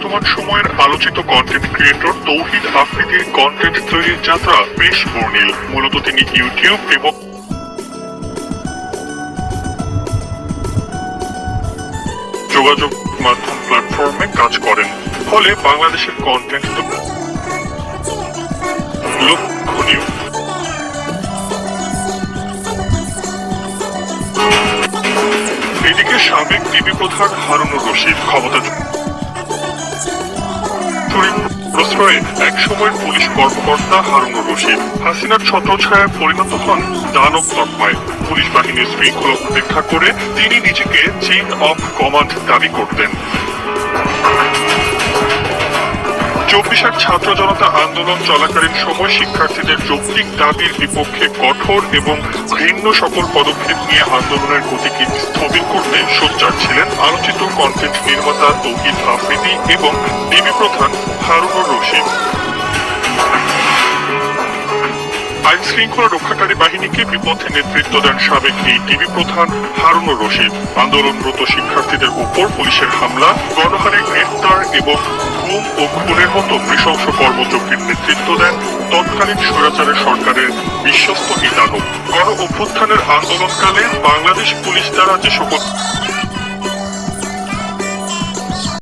বর্তমান সময়ের আলোচিত কন্টেন্ট ক্রিয়েটর তৌহিদ আফ্রিদির কন্টেন্ট তৈরির যাত্রা বেশ বর্ণিল। মূলত তিনি ইউটিউব এবং যোগাযোগ মাধ্যম প্ল্যাটফর্মে কাজ করেন, ফলে বাংলাদেশের কন্টেন্ট লক্ষণীয়। এদিকে সাবেক ডিবি প্রধান হারুনুর রশিদ ক্ষমতা প্রশ্রয়ে এক সময়ের পুলিশ কর্মকর্তা হারুনুর রশিদ হাসিনার ছত্রছায়ায় পরিণত হন দানব তকমায়। পুলিশ বাহিনীর শৃঙ্খলা উপেক্ষা করে তিনি নিজেকে চেইন অফ কমান্ড দাবি করতেন। 24 ছাত্র জনতা আন্দোলন চলাকালীন সময় শিক্ষার্থীদের যৌক্তিক দাবির বিপক্ষে কঠোর এবং ঘৃণ্য সকল পদক্ষেপ নিয়ে আন্দোলনের গতিকে স্থবির করতে সোচ্চার ছিলেন আলোচিত কন্টেন্ট নির্মাতা তৌহিদ আফ্রিদি এবং ডিবি প্রধান হারুনুর রশিদ। আইন শৃঙ্খলা রক্ষাকারী বাহিনীকে বিপথে নেতৃত্ব দেন সাবেক এই ডিবি প্রধান হারুনুর রশিদ। আন্দোলনরত শিক্ষার্থীদের উপর পুলিশের হামলা, গণহারে গ্রেফতার এবং গুম ও খুনের মতো নৃশংস কর্মযজ্ঞের নেতৃত্ব দেন তৎকালীন স্বৈরাচারের সরকারের বিশ্বস্ত এই দানব। গণ অভ্যুত্থানের আন্দোলনকালে বাংলাদেশ পুলিশ দ্বারা যে সকল